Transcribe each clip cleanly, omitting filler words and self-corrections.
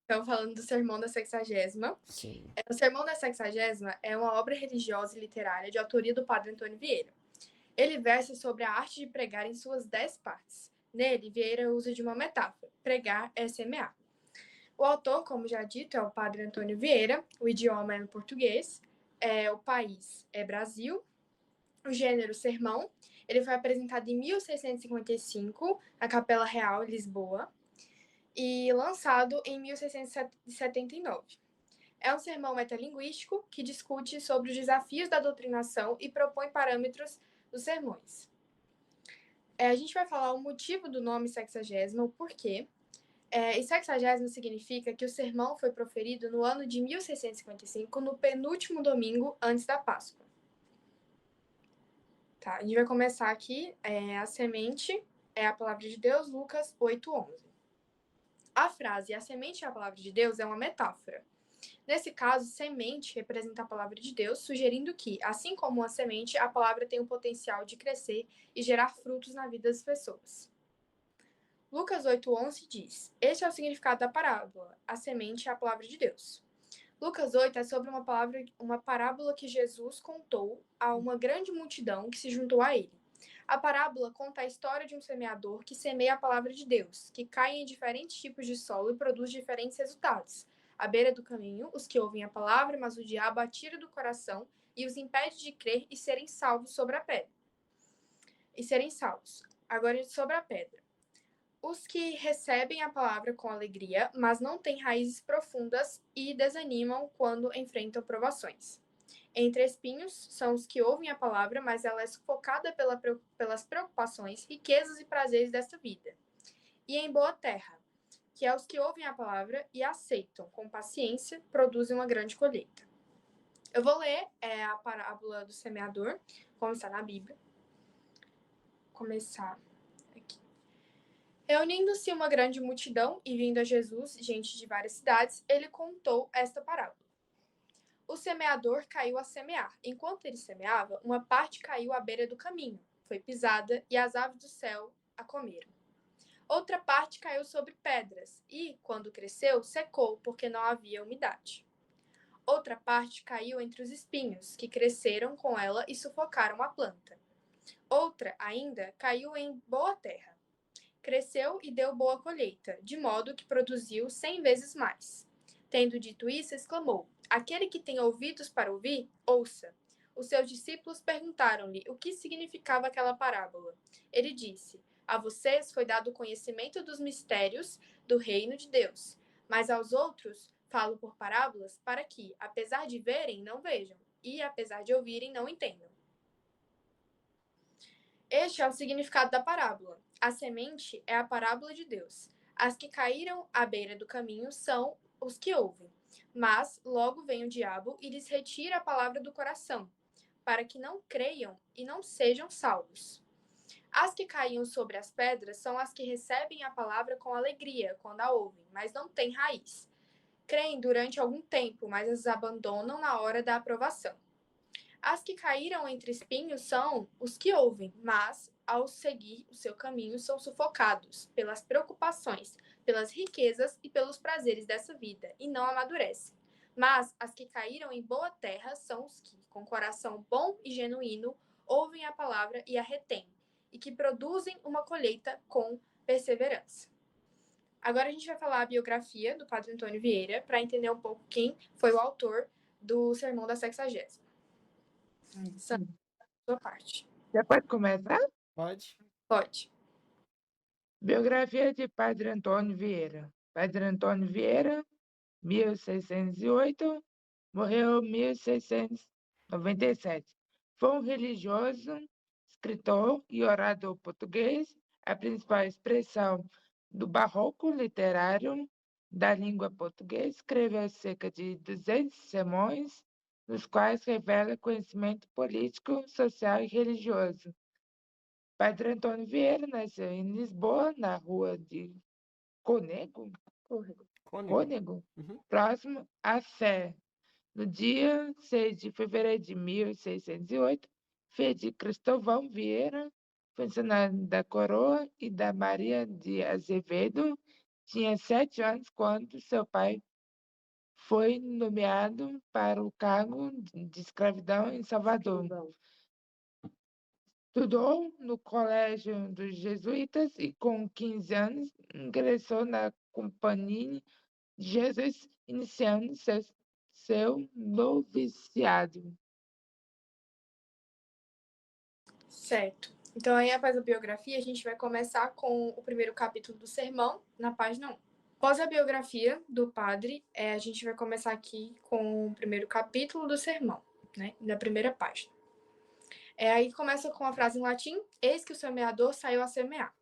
Então, falando do Sermão da Sexagésima. Sim. O Sermão da Sexagésima é uma obra religiosa e literária de autoria do padre Antônio Vieira. Ele versa sobre a arte de pregar em suas 10 partes. Nele, Vieira usa de uma metáfora: pregar é semear. O autor, como já dito, é o padre Antônio Vieira, o idioma é o português, o país é Brasil, o gênero sermão. Ele foi apresentado em 1655 na Capela Real, em Lisboa, e lançado em 1679. É um sermão metalinguístico que discute sobre os desafios da doutrinação e propõe parâmetros dos sermões. A gente vai falar o motivo do nome sexagésima, o porquê. E sexagésimo significa que o sermão foi proferido no ano de 1655, no penúltimo domingo antes da Páscoa. Tá, a gente vai começar aqui. A semente é a palavra de Deus, Lucas 8:11. A frase "a semente é a palavra de Deus" é uma metáfora. Nesse caso, semente representa a palavra de Deus, sugerindo que, assim como a semente, a palavra tem o potencial de crescer e gerar frutos na vida das pessoas. Lucas 8:11 diz: Este é o significado da parábola. A semente é a palavra de Deus. Lucas 8 é sobre uma parábola que Jesus contou a uma grande multidão que se juntou a ele. A parábola conta a história de um semeador que semeia a palavra de Deus, que cai em diferentes tipos de solo e produz diferentes resultados. À beira do caminho, os que ouvem a palavra, mas o diabo atira do coração e os impede de crer e serem salvos sobre a pedra. Agora, sobre a pedra. Os que recebem a palavra com alegria, mas não têm raízes profundas e desanimam quando enfrentam provações. Entre espinhos são os que ouvem a palavra, mas ela é sufocada pelas preocupações, riquezas e prazeres desta vida. E em boa terra, que é os que ouvem a palavra e aceitam com paciência, produzem uma grande colheita. Eu vou ler a parábola do semeador, como está na Bíblia. Começar aqui. Reunindo-se uma grande multidão e vindo a Jesus, gente de várias cidades, ele contou esta parábola. O semeador caiu a semear. Enquanto ele semeava, uma parte caiu à beira do caminho, foi pisada e as aves do céu a comeram. Outra parte caiu sobre pedras e, quando cresceu, secou porque não havia umidade. Outra parte caiu entre os espinhos, que cresceram com ela e sufocaram a planta. Outra, ainda, caiu em boa terra. Cresceu e deu boa colheita, de modo que produziu 100 vezes mais. Tendo dito isso, exclamou: Aquele que tem ouvidos para ouvir, ouça. Os seus discípulos perguntaram-lhe o que significava aquela parábola. Ele disse: A vocês foi dado o conhecimento dos mistérios do reino de Deus, mas aos outros falo por parábolas para que, apesar de verem, não vejam, e apesar de ouvirem, não entendam. Este é o significado da parábola. A semente é a parábola de Deus. As que caíram à beira do caminho são os que ouvem, mas logo vem o diabo e lhes retira a palavra do coração, para que não creiam e não sejam salvos. As que caíam sobre as pedras são as que recebem a palavra com alegria quando a ouvem, mas não têm raiz. Creem durante algum tempo, mas as abandonam na hora da aprovação. As que caíram entre espinhos são os que ouvem, mas, ao seguir o seu caminho, são sufocados pelas preocupações, pelas riquezas e pelos prazeres dessa vida, e não amadurecem. Mas as que caíram em boa terra são os que, com coração bom e genuíno, ouvem a palavra e a retêm, e que produzem uma colheita com perseverança. Agora a gente vai falar a biografia do Padre Antônio Vieira, para entender um pouco quem foi o autor do Sermão da Sexagésima. Sua parte. Já pode começar? Pode? Pode. Biografia de Padre Antônio Vieira. Padre Antônio Vieira, 1608, morreu em 1697. Foi um religioso, escritor e orador português, a principal expressão do barroco literário da língua portuguesa. Escreveu cerca de 200 sermões, nos quais revela conhecimento político, social e religioso. Padre Antônio Vieira nasceu em Lisboa, na rua de Cônego, Cônego. Uhum. próximo à Sé. No dia 6 de fevereiro de 1608, filho de Cristóvão Vieira, funcionário da Coroa, e da Maria de Azevedo, Tinha 7 anos quando seu pai foi nomeado para o cargo de escravidão em Salvador. Estudou no colégio dos jesuítas e, com 15 anos, ingressou na Companhia de Jesus, iniciando seu noviciado. Certo. Então, aí, após a biografia, a gente vai começar com o primeiro capítulo do sermão, na página 1. Após a biografia do padre, a gente vai começar aqui com o primeiro capítulo do sermão, né, na primeira página. Aí começa com a frase em latim: eis que o semeador saiu a semear.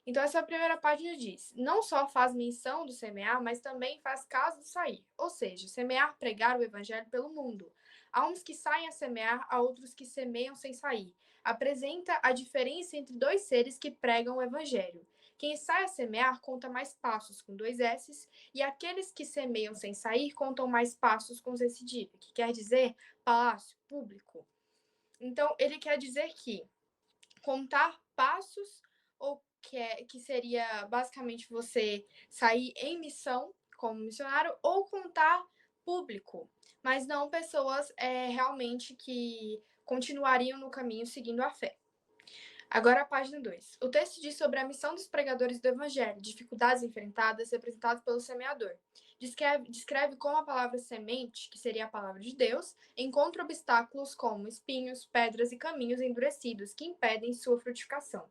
Então, essa primeira página diz: não só faz menção do semear, mas também faz caso do sair. Ou seja, semear, pregar o evangelho pelo mundo. Há uns que saem a semear, há outros que semeiam sem sair. Apresenta a diferença entre dois seres que pregam o evangelho. Quem sai a semear conta mais passos com 2 S's, e aqueles que semeiam sem sair contam mais passos com Z cedilha, que quer dizer palácio, público. Então, ele quer dizer que contar passos, ou que seria basicamente você sair em missão como missionário, ou contar público, mas não pessoas realmente que continuariam no caminho seguindo a fé. Agora a página 2. O texto diz sobre a missão dos pregadores do evangelho, dificuldades enfrentadas representadas pelo semeador. Descreve como a palavra semente, que seria a palavra de Deus, encontra obstáculos como espinhos, pedras e caminhos endurecidos que impedem sua frutificação.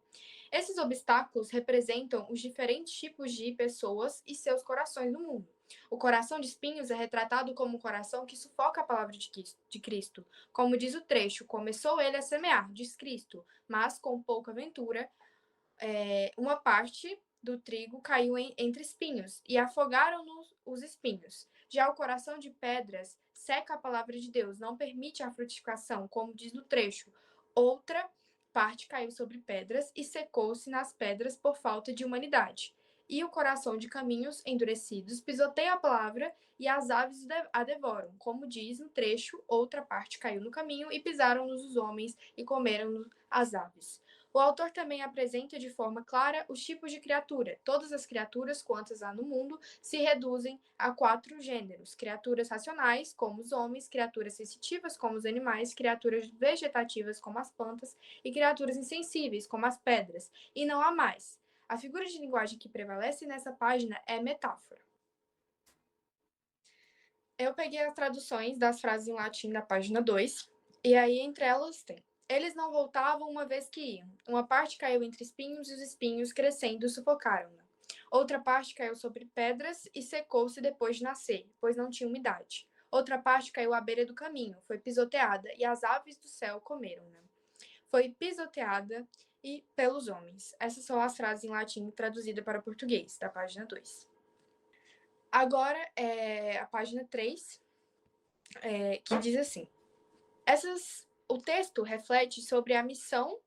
Esses obstáculos representam os diferentes tipos de pessoas e seus corações no mundo. O coração de espinhos é retratado como um coração que sufoca a palavra de Cristo. Como diz o trecho: começou ele a semear, diz Cristo, mas com pouca ventura, uma parte do trigo caiu entre espinhos, e afogaram-no os espinhos. Já o coração de pedras seca a palavra de Deus, não permite a frutificação, como diz no trecho. Outra parte caiu sobre pedras e secou-se nas pedras por falta de humanidade. E o coração de caminhos endurecidos pisoteia a palavra e as aves a devoram. Como diz no trecho, outra parte caiu no caminho e pisaram-nos os homens e comeram as aves. O autor também apresenta de forma clara os tipos de criatura. Todas as criaturas, quantas há no mundo, se reduzem a 4 gêneros: criaturas racionais, como os homens; criaturas sensitivas, como os animais; criaturas vegetativas, como as plantas; e criaturas insensíveis, como as pedras. E não há mais. A figura de linguagem que prevalece nessa página é metáfora. Eu peguei as traduções das frases em latim da página 2, e aí entre elas tem: eles não voltavam uma vez que iam. Uma parte caiu entre espinhos, e os espinhos, crescendo, sufocaram-na. Outra parte caiu sobre pedras e secou-se depois de nascer, pois não tinha umidade. Outra parte caiu à beira do caminho, foi pisoteada, e as aves do céu comeram-na. Foi pisoteada pelos homens. Essas são as frases em latim traduzidas para o português, da página 2. Agora é a página 3, que diz assim: o texto reflete sobre a missão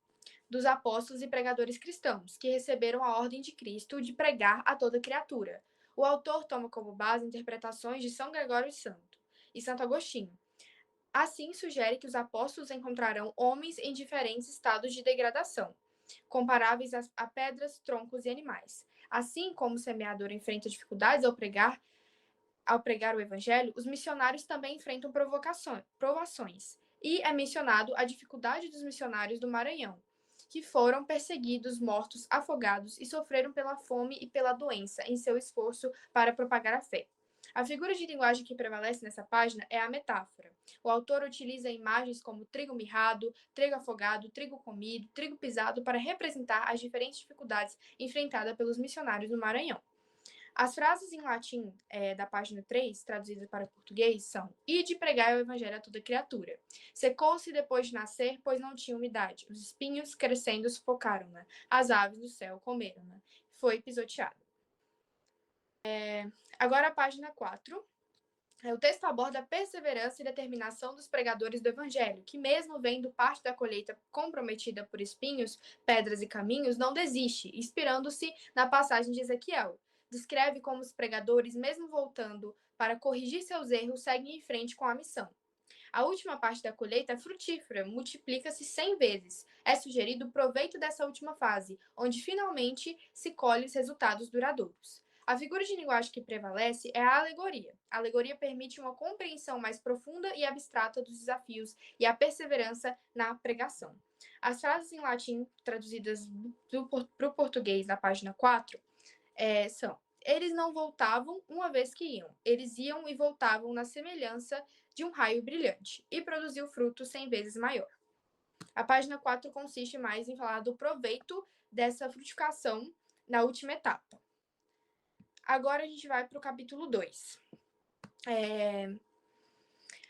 dos apóstolos e pregadores cristãos, que receberam a ordem de Cristo de pregar a toda criatura. O autor toma como base interpretações de São Gregório Santo e Santo Agostinho. Assim, sugere que os apóstolos encontrarão homens em diferentes estados de degradação, comparáveis a pedras, troncos e animais. Assim como o semeador enfrenta dificuldades ao pregar o evangelho, os missionários também enfrentam provações. E é mencionado a dificuldade dos missionários do Maranhão, que foram perseguidos, mortos, afogados e sofreram pela fome e pela doença em seu esforço para propagar a fé. A figura de linguagem que prevalece nessa página é a metáfora. O autor utiliza imagens como trigo mirrado, trigo afogado, trigo comido, trigo pisado para representar as diferentes dificuldades enfrentadas pelos missionários no Maranhão. As frases em latim da página 3, traduzidas para o português, são: ide pregai o evangelho a toda criatura. Secou-se depois de nascer, pois não tinha umidade. Os espinhos, crescendo, sufocaram-na. As aves do céu comeram-na. Foi pisoteada. Agora a página 4. O texto aborda a perseverança e determinação dos pregadores do evangelho, que, mesmo vendo parte da colheita comprometida por espinhos, pedras e caminhos, não desiste, inspirando-se na passagem de Ezequiel. Descreve como os pregadores, mesmo voltando para corrigir seus erros, seguem em frente com a missão. A última parte da colheita é frutífera, multiplica-se 100 vezes. É sugerido o proveito dessa última fase, onde finalmente se colhe os resultados duradouros. A figura de linguagem que prevalece é a alegoria. A alegoria permite uma compreensão mais profunda e abstrata dos desafios e a perseverança na pregação. As frases em latim traduzidas para o português na página 4 são: eles não voltavam uma vez que iam, eles iam e voltavam na semelhança de um raio brilhante, e produziu fruto 100 vezes maior. A página 4 consiste mais em falar do proveito dessa frutificação na última etapa. Agora a gente vai para o capítulo 2.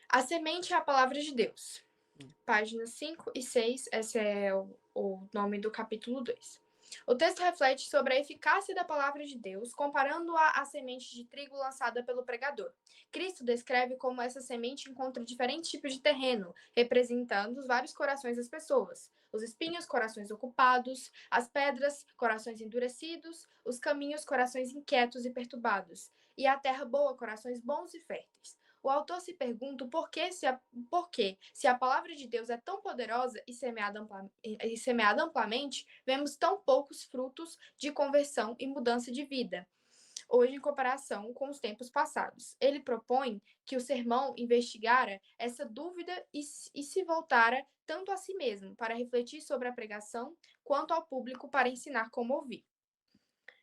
A semente é a palavra de Deus. Páginas 5 e 6, esse é o nome do capítulo 2. O texto reflete sobre a eficácia da palavra de Deus, comparando-a à semente de trigo lançada pelo pregador. Cristo descreve como essa semente encontra diferentes tipos de terreno, representando os vários corações das pessoas. Os espinhos, corações ocupados; as pedras, corações endurecidos; os caminhos, corações inquietos e perturbados; e a terra boa, corações bons e férteis. O autor se pergunta por que, se a palavra de Deus é tão poderosa e semeada amplamente, vemos tão poucos frutos de conversão e mudança de vida, hoje em comparação com os tempos passados. Ele propõe que o sermão investigara essa dúvida e se voltara tanto a si mesmo, para refletir sobre a pregação, quanto ao público, para ensinar como ouvir.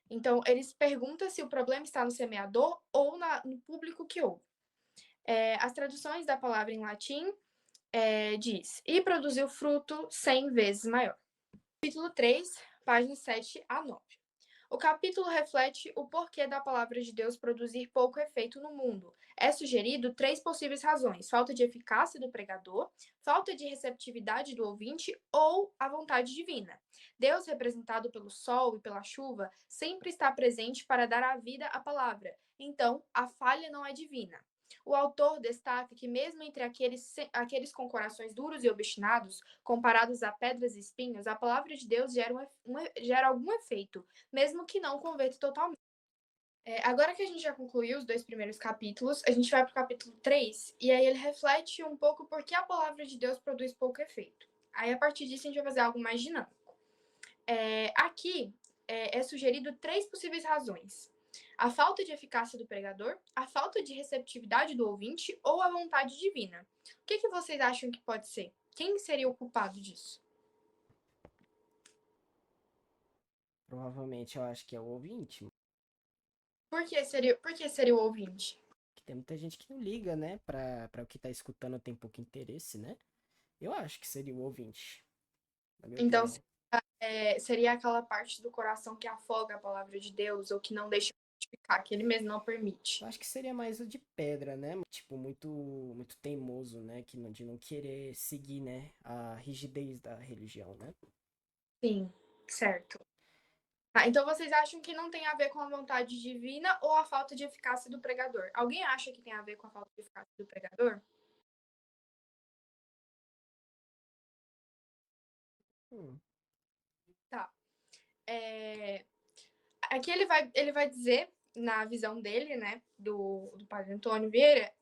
Então, eles perguntam se o problema está no semeador ou no público que ouve. As traduções da palavra em latim diz: e produziu fruto 100 vezes maior. Capítulo 3, páginas 7 a 9. O capítulo reflete o porquê da palavra de Deus produzir pouco efeito no mundo. É sugerido 3 possíveis razões: falta de eficácia do pregador, falta de receptividade do ouvinte ou a vontade divina. Deus, representado pelo sol e pela chuva, sempre está presente para dar a vida à palavra. Então, a falha não é divina. O autor destaca que mesmo entre aqueles com corações duros e obstinados, comparados a pedras e espinhos, a palavra de Deus gera algum efeito, mesmo que não converta totalmente. Agora que a gente já concluiu os 2 primeiros capítulos, a gente vai para o capítulo 3, e aí ele reflete um pouco por que a palavra de Deus produz pouco efeito. Aí, a partir disso, a gente vai fazer algo mais dinâmico. Aqui é sugerido 3 possíveis razões: a falta de eficácia do pregador, a falta de receptividade do ouvinte ou a vontade divina. O que vocês acham que pode ser? Quem seria o culpado disso? Provavelmente eu acho que é o ouvinte. Por que seria o ouvinte? Que tem muita gente que não liga, né? Pra o que tá escutando, tem pouco interesse, né? Eu acho que seria o ouvinte. Então, seria aquela parte do coração que afoga a palavra de Deus ou que não deixa frutificar, que ele mesmo não permite. Eu acho que seria mais o de pedra, né? Tipo, muito, muito teimoso, né? De não querer seguir, né? A rigidez da religião, né? Sim, certo. Então vocês acham que não tem a ver com a vontade divina ou a falta de eficácia do pregador? Alguém acha que tem a ver com a falta de eficácia do pregador? Tá. Aqui ele vai dizer, na visão dele, né, do padre Antônio Vieira,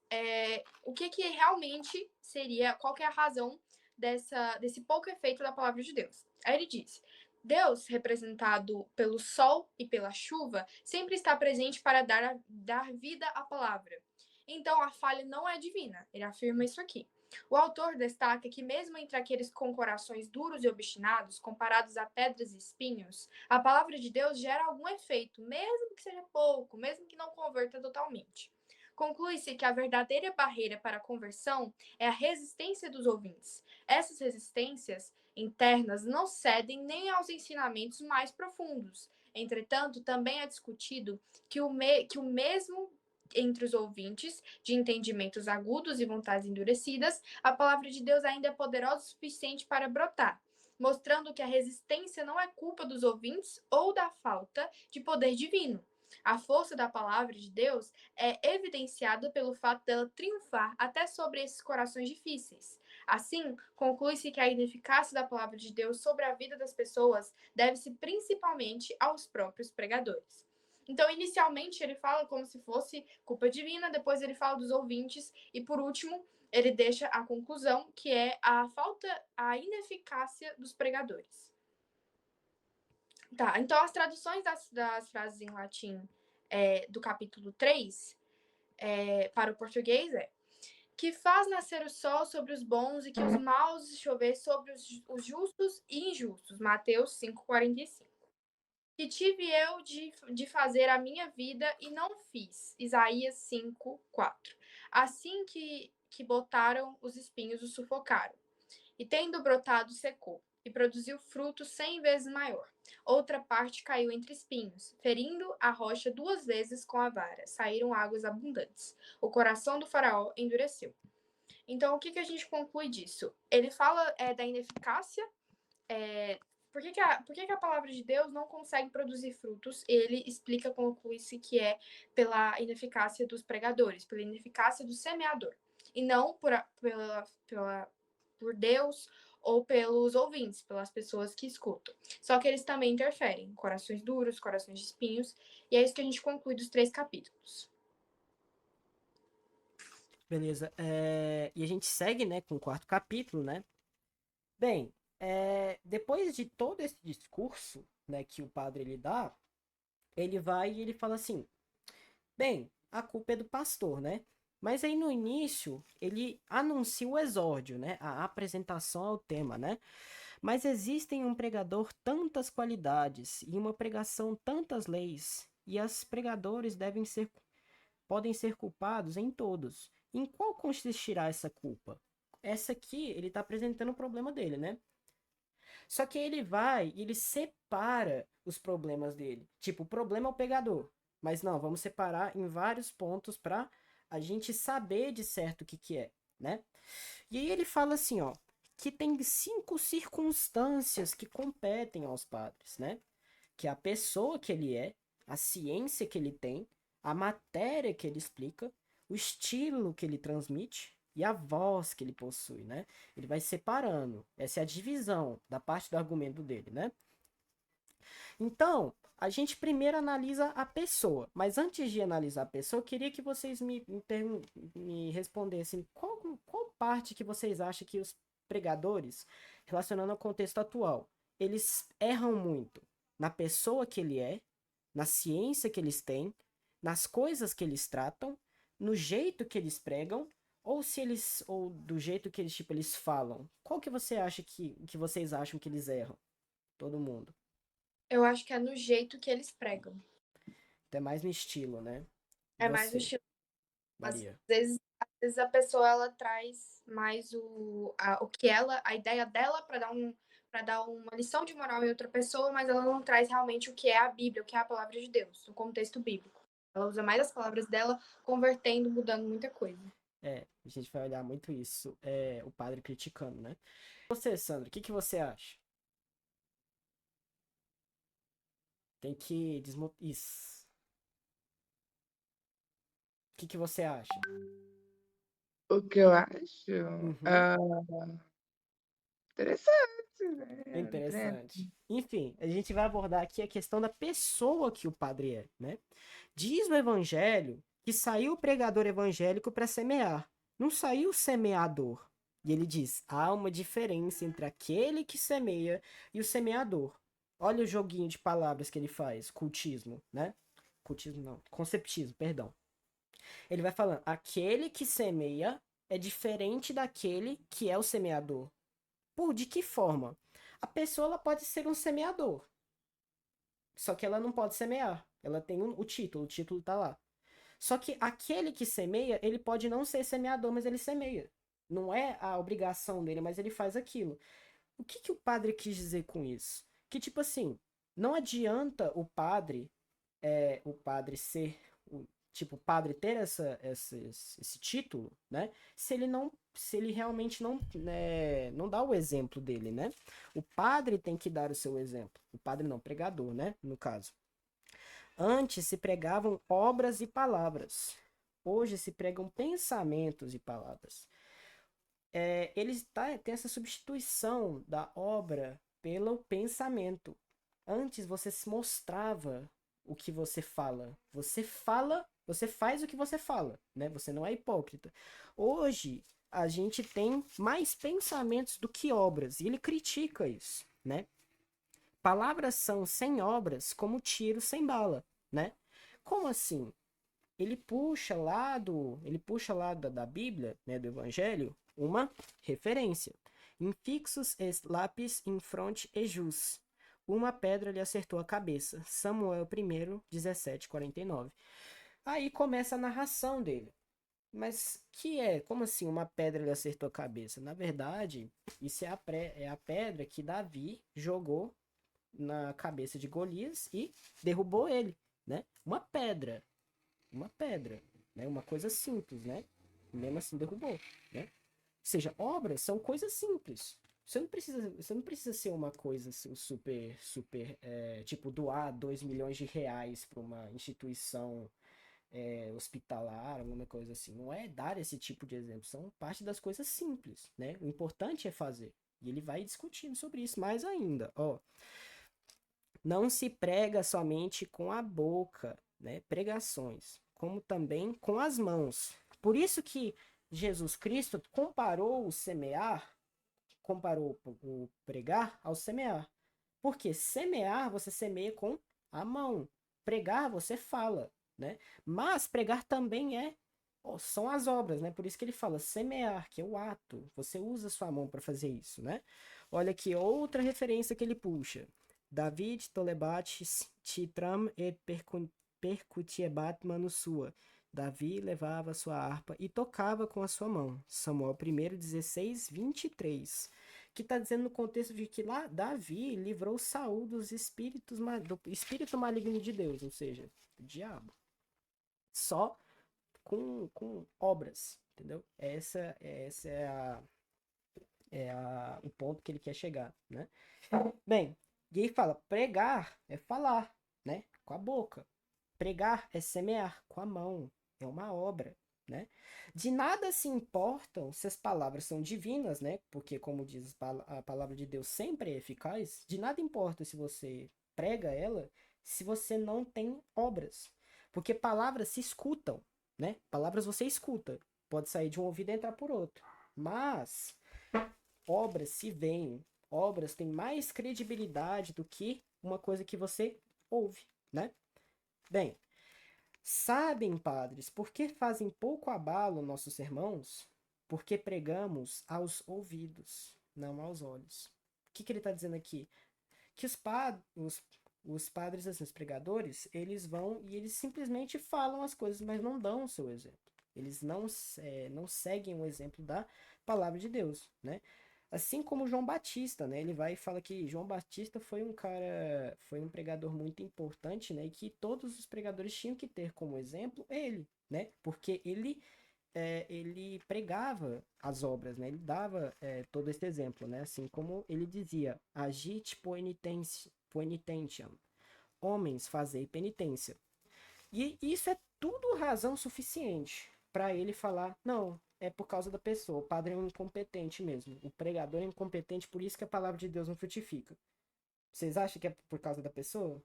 o que realmente seria, qual que é a razão desse pouco efeito da palavra de Deus. Aí ele diz: Deus, representado pelo sol e pela chuva, sempre está presente para dar vida à palavra. Então, a falha não é divina. Ele afirma isso aqui. O autor destaca que, mesmo entre aqueles com corações duros e obstinados, comparados a pedras e espinhos, a palavra de Deus gera algum efeito, mesmo que seja pouco, mesmo que não converta totalmente. Conclui-se que a verdadeira barreira para a conversão é a resistência dos ouvintes. Essas resistências internas não cedem nem aos ensinamentos mais profundos. Entretanto, também é discutido que o mesmo entre os ouvintes, de entendimentos agudos e vontades endurecidas, a palavra de Deus ainda é poderosa o suficiente para brotar, mostrando que a resistência não é culpa dos ouvintes ou da falta de poder divino. A força da palavra de Deus é evidenciada pelo fato dela triunfar até sobre esses corações difíceis. Assim, conclui-se que a ineficácia da palavra de Deus sobre a vida das pessoas deve-se principalmente aos próprios pregadores. Então, inicialmente, ele fala como se fosse culpa divina, depois ele fala dos ouvintes, e por último, ele deixa a conclusão, que é a ineficácia dos pregadores. Tá, então as traduções das frases em latim do capítulo 3, para o português, que faz nascer o sol sobre os bons e que os maus chover sobre os justos e injustos. Mateus 5,45. Que tive eu de fazer a minha vida e não fiz. Isaías 5,4. Assim que botaram os espinhos o sufocaram. E tendo brotado, secou. E produziu fruto 100 vezes maior. Outra parte caiu entre espinhos, ferindo a rocha 2 vezes com a vara. Saíram águas abundantes. O coração do faraó endureceu. Então, o que a gente conclui disso? Ele fala da ineficácia. Por que a palavra de Deus não consegue produzir frutos? Ele explica, conclui-se que é pela ineficácia dos pregadores, pela ineficácia do semeador. E não por Deus ou pelos ouvintes, pelas pessoas que escutam. Só que eles também interferem. Corações duros, corações de espinhos. E é isso que a gente conclui dos 3 capítulos. Beleza. E a gente segue, né, com o 4º capítulo, né? Bem, depois de todo esse discurso, né, que o padre ele dá, ele vai e ele fala assim: bem, a culpa é do pastor, né? Mas aí no início ele anuncia o exórdio, né? A apresentação ao tema, né? Mas existem um pregador tantas qualidades e uma pregação tantas leis, e os pregadores podem ser culpados em todos. Em qual consistirá essa culpa? Essa aqui, ele está apresentando o problema dele, né? Só que ele vai e ele separa os problemas dele. Tipo, o problema é o pregador. Mas não, vamos separar em vários pontos para a gente saber de certo o que é, né? E aí ele fala assim, ó, que tem 5 circunstâncias que competem aos padres, né? Que é a pessoa que ele é, a ciência que ele tem, a matéria que ele explica, o estilo que ele transmite e a voz que ele possui, né? Ele vai separando. Essa é a divisão da parte do argumento dele, né? Então, a gente primeiro analisa a pessoa. Mas antes de analisar a pessoa, eu queria que vocês me respondessem qual parte que vocês acham que os pregadores, relacionando ao contexto atual, eles erram muito na pessoa que ele é, na ciência que eles têm, nas coisas que eles tratam, no jeito que eles pregam, ou do jeito que eles falam. Qual que você acha que vocês acham que eles erram? Todo mundo. Eu acho que é no jeito que eles pregam. Até mais no estilo, né? E É mais no você, estilo. Maria? Às vezes a pessoa ela traz mais a ideia dela para dar uma lição de moral em outra pessoa, mas ela não traz realmente o que é a Bíblia, o que é a palavra de Deus, no contexto bíblico. Ela usa mais as palavras dela, convertendo, mudando muita coisa. A gente vai olhar muito isso, o padre criticando, né? E você, Sandra, o que você acha? Tem que isso. O que você acha? O que eu acho? Uhum. Interessante, né? Interessante. Enfim, a gente vai abordar aqui a questão da pessoa que o padre é, né? Diz no evangelho que saiu o pregador evangélico para semear, não saiu o semeador. E ele diz: há uma diferença entre aquele que semeia e o semeador. Olha o joguinho de palavras que ele faz, cultismo, né? Cultismo não, conceptismo, perdão. Ele vai falando: aquele que semeia é diferente daquele que é o semeador. De que forma? A pessoa ela pode ser um semeador. Só que ela não pode semear. Ela tem o título tá lá. Só que aquele que semeia, ele pode não ser semeador, mas ele semeia. Não é a obrigação dele, mas ele faz aquilo. O que o padre quis dizer com isso? Que tipo assim, não adianta o padre ser o padre ter esse título, né? Se ele realmente não dá o exemplo dele, né? O padre tem que dar o seu exemplo. O padre não, pregador, né? No caso. Antes se pregavam obras e palavras. Hoje se pregam pensamentos e palavras. Tem essa substituição da obra pelo pensamento. Antes você se mostrava o que você fala. Você faz o que você fala, né? Você não é hipócrita. Hoje a gente tem mais pensamentos do que obras, e ele critica isso, né? Palavras são sem obras como tiro sem bala, né? como assim? Ele puxa lá da Bíblia, né, do Evangelho, uma referência. Infixus est lapis in fronte ejus. Uma pedra lhe acertou a cabeça. Samuel 1, 17:49. Aí começa a narração dele. Mas como assim uma pedra lhe acertou a cabeça? Na verdade, isso é a pedra que Davi jogou na cabeça de Golias e derrubou ele, né? Uma pedra, né? Uma coisa simples, né? Mesmo assim derrubou, né? Ou seja, obras são coisas simples. Você não precisa ser uma coisa super, tipo, doar 2 milhões de reais para uma instituição hospitalar, alguma coisa assim. Não é dar esse tipo de exemplo, são parte das coisas simples, né? O importante é fazer. E ele vai discutindo sobre isso mais ainda, ó. Não se prega somente com a boca, né? Pregações, como também com as mãos. Por isso que Jesus Cristo comparou o pregar ao semear. Porque semear, você semeia com a mão. Pregar, você fala, né? Mas pregar também são as obras, né? Por isso que ele fala semear, que é o ato. Você usa sua mão para fazer isso, né? Olha aqui, outra referência que ele puxa. David tolebat titram e percutiebat manu sua. Davi levava sua harpa e tocava com a sua mão. Samuel 1, 16:23. Que está dizendo no contexto de que lá Davi livrou Saul do espírito maligno de Deus, ou seja, do diabo. Só com obras, entendeu? Essa é o ponto que ele quer chegar, né? Bem, e aí fala, pregar é falar, né? Com a boca. Pregar é semear com a mão. É uma obra, né? De nada se importam se as palavras são divinas, né? Porque, como diz a palavra de Deus sempre é eficaz. De nada importa se você prega ela, se você não tem obras. Porque palavras se escutam, né? Palavras você escuta. Pode sair de um ouvido e entrar por outro. Mas obras se veem. Obras têm mais credibilidade do que uma coisa que você ouve, né? Bem, sabem, padres, por que fazem pouco abalo nossos sermãos? Porque pregamos aos ouvidos, não aos olhos. O que ele está dizendo aqui? Que os padres, assim, os pregadores, eles vão e eles simplesmente falam as coisas, mas não dão o seu exemplo. Eles não seguem o exemplo da palavra de Deus, né? Assim como João Batista, né? Ele vai e fala que João Batista foi um pregador muito importante, né? E que todos os pregadores tinham que ter como exemplo ele, né? Porque ele pregava as obras, né? Ele dava todo esse exemplo, né? Assim como ele dizia, agite poenitentiam, homens, fazei penitência. E isso é tudo razão suficiente para ele falar, não, é por causa da pessoa, o padre é um incompetente mesmo, o pregador é incompetente, por isso que a palavra de Deus não frutifica. Vocês acham que é por causa da pessoa?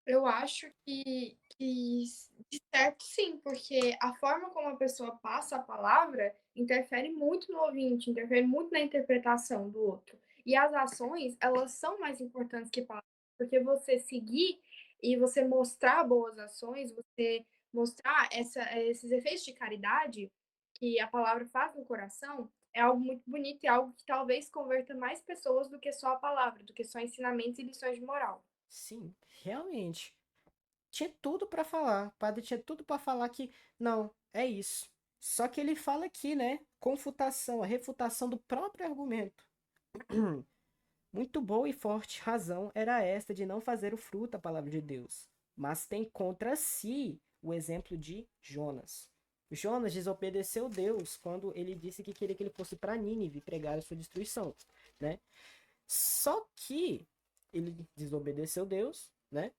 Eu acho que de certo sim, porque a forma como a pessoa passa a palavra interfere muito no ouvinte, interfere muito na interpretação do outro. E as ações, elas são mais importantes que palavras, porque você seguir e você mostrar boas ações, você mostrar esses efeitos de caridade que a palavra faz no coração, é algo muito bonito e algo que talvez converta mais pessoas do que só a palavra, do que só ensinamentos e lições de moral. Sim, realmente. Tinha tudo para falar. O padre tinha tudo para falar que não, é isso. Só que ele fala aqui, né? Confutação, a refutação do próprio argumento. Muito boa e forte razão era esta de não fazer o fruto a palavra de Deus, mas tem contra si o exemplo de Jonas. Jonas desobedeceu Deus quando ele disse que queria que ele fosse para Nínive pregar a sua destruição, né? Só que ele desobedeceu Deus, né?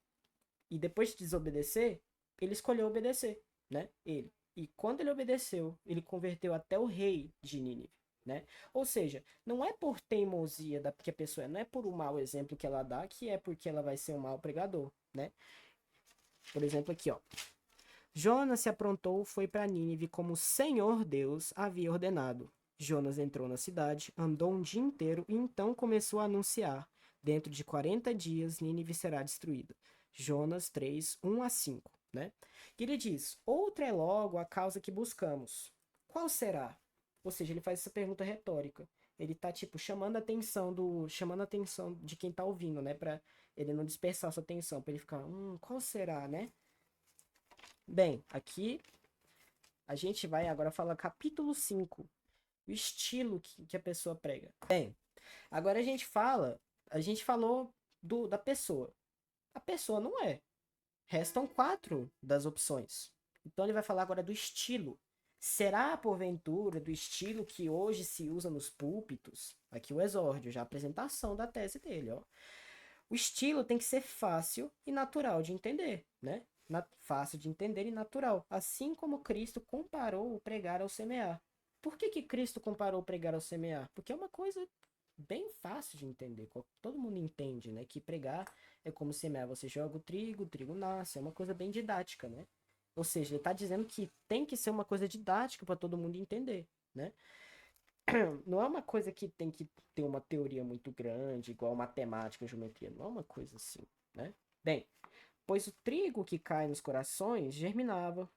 E depois de desobedecer, ele escolheu obedecer, né? Ele. E quando ele obedeceu, ele converteu até o rei de Nínive, né? Ou seja, não é por teimosia da que a pessoa é, não é por um mau exemplo que ela dá, que é porque ela vai ser um mau pregador, né? Por exemplo, aqui, ó. Jonas se aprontou, foi para Nínive como o Senhor Deus havia ordenado. Jonas entrou na cidade, andou um dia inteiro e então começou a anunciar: dentro de 40 dias Nínive será destruída. Jonas 3, 1 a 5, né? E ele diz: outra é logo a causa que buscamos. Qual será? Ou seja, ele faz essa pergunta retórica. Ele tá, tipo, chamando a atenção de quem tá ouvindo, né? Pra ele não dispersar sua atenção, pra ele ficar, qual será, né? Bem, aqui a gente vai agora falar capítulo 5, o estilo que a pessoa prega. Bem, agora a gente falou da pessoa. A pessoa não é. Restam 4 das opções. Então ele vai falar agora do estilo. Será, porventura, do estilo que hoje se usa nos púlpitos? Aqui o exórdio, já a apresentação da tese dele, ó. O estilo tem que ser fácil e natural de entender, né? Fácil de entender e natural. Assim como Cristo comparou o pregar ao semear. Por que Cristo comparou o pregar ao semear? Porque é uma coisa bem fácil de entender. Todo mundo entende, né? Que pregar é como semear. Você joga o trigo nasce. É uma coisa bem didática, né? Ou seja, ele está dizendo que tem que ser uma coisa didática para todo mundo entender, né? Não é uma coisa que tem que ter uma teoria muito grande, igual matemática, geometria. Não é uma coisa assim, né? Bem, pois o trigo que cai nos corações germinava,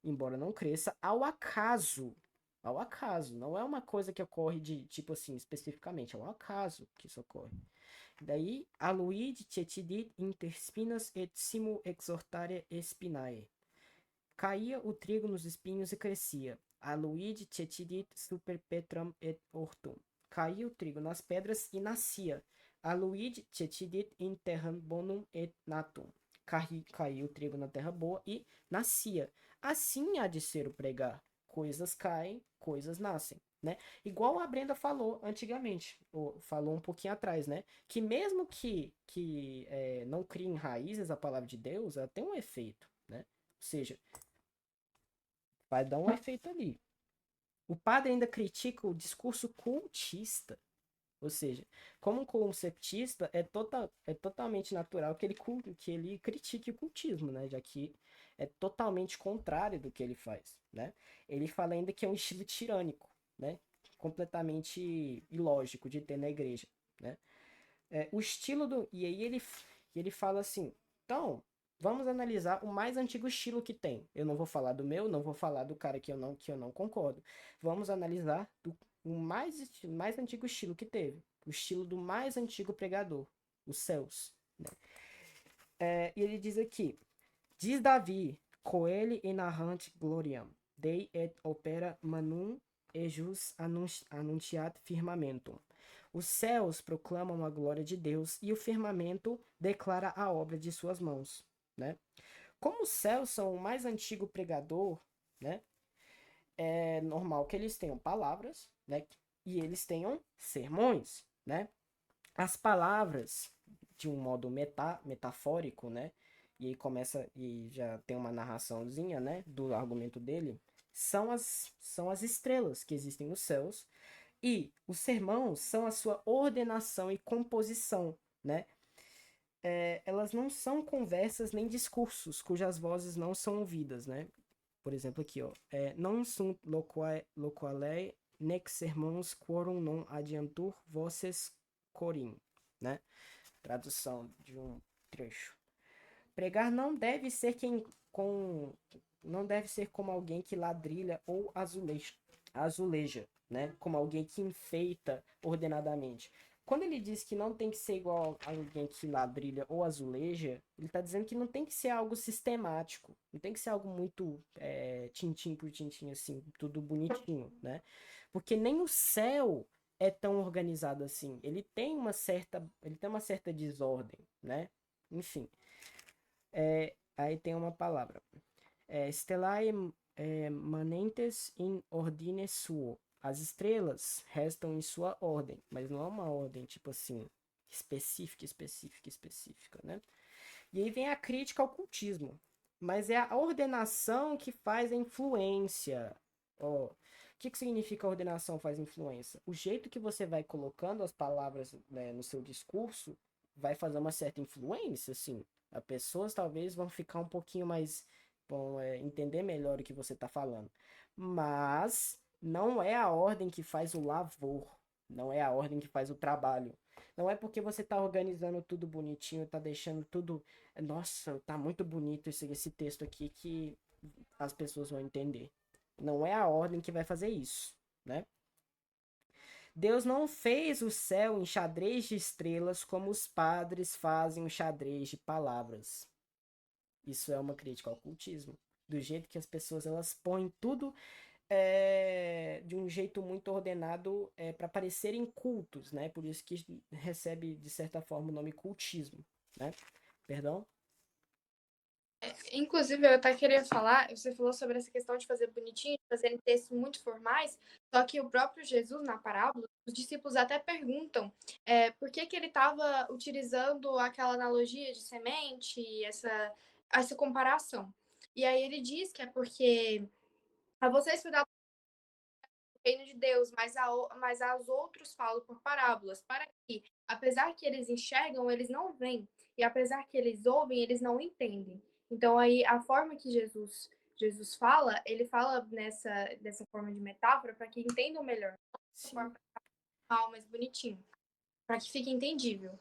embora não cresça, ao acaso. Ao acaso. Não é uma coisa que ocorre de, tipo assim, especificamente. É ao acaso que isso ocorre. Daí, aluid cetidit inter spinas et simo exhortare spinae. Caía o trigo nos espinhos e crescia. Aluid cetidit super petram et hortum. Caía o trigo nas pedras e nascia. Aluid cetidit in terram bonum et natum. Caía o trigo na terra boa e nascia. Assim há de ser o pregar. Coisas caem, coisas nascem, né? Igual a Brenda falou antigamente, ou falou um pouquinho atrás, né? Que mesmo que não criem raízes a palavra de Deus, ela tem um efeito, né? Ou seja, vai dar um efeito ali. O padre ainda critica o discurso cultista. Ou seja, como um conceptista, é totalmente natural que ele critique o cultismo, né? Já que é totalmente contrário do que ele faz, né? Ele fala ainda que é um estilo tirânico, né? Completamente ilógico de ter na igreja, né? O estilo do... E aí ele fala assim, então, vamos analisar o mais antigo estilo que tem. Eu não vou falar do meu, não vou falar do cara que eu não concordo. Vamos analisar o mais antigo estilo que teve. O estilo do mais antigo pregador, os céus. Né? E ele diz aqui, diz Davi, coeli narrant gloriam, dei et opera manum ejus annunciat firmamentum. Os céus proclamam a glória de Deus e o firmamento declara a obra de suas mãos, né? Como os céus são o mais antigo pregador, né? É normal que eles tenham palavras, né? E eles tenham sermões, né? As palavras, de um modo metafórico, né? E aí começa e já tem uma narraçãozinha, né? Do argumento dele. São as estrelas que existem nos céus e os sermãos são a sua ordenação e composição, né? Elas não são conversas nem discursos cujas vozes não são ouvidas, né? Por exemplo, aqui, ó. Non sunt loquale nec sermons quorum non adiantur voces corim, né? Tradução de um trecho. Pregar não deve ser não deve ser como alguém que ladrilha ou azuleja, né? Como alguém que enfeita ordenadamente. Quando ele diz que não tem que ser igual a alguém que ladrilha ou azuleja, ele está dizendo que não tem que ser algo sistemático, não tem que ser algo muito tintim por tintim, assim, tudo bonitinho, né? Porque nem o céu é tão organizado assim. Ele tem uma certa desordem, né? Enfim. Aí tem uma palavra. Stellae manentes in ordine suo. As estrelas restam em sua ordem, mas não é uma ordem, tipo assim, específica, né? E aí vem a crítica ao cultismo. Mas é a ordenação que faz a influência. Ó, o que significa a ordenação faz influência? O jeito que você vai colocando as palavras, né, no seu discurso vai fazer uma certa influência, assim. As pessoas talvez vão ficar um pouquinho mais... vão entender melhor o que você está falando. Mas não é a ordem que faz o lavor, Não é a ordem que faz o trabalho. Não é porque você tá organizando tudo bonitinho, tá deixando tudo. Nossa, tá muito bonito esse texto aqui que as pessoas vão entender. Não é a ordem que vai fazer isso, né? Deus não fez o céu em xadrez de estrelas como os padres fazem o xadrez de palavras. Isso é uma crítica ao ocultismo. Do jeito que as pessoas elas põem tudo de um jeito muito ordenado para parecerem cultos, né? Por isso que recebe, de certa forma, o nome cultismo, né? Perdão? Inclusive, eu até queria falar, você falou sobre essa questão de fazer bonitinho, de fazerem textos muito formais, só que o próprio Jesus, na parábola, os discípulos até perguntam por que ele estava utilizando aquela analogia de semente, essa comparação. E aí ele diz que é porque a vocês foi dado o reino de Deus, mas aos outros falo por parábolas, para que, apesar que eles enxergam, eles não veem, e apesar que eles ouvem, eles não entendem. Então aí a forma que Jesus fala, ele fala dessa forma de metáfora para que entendam melhor, de Sim. forma calma, mais bonitinho, para que fique entendível.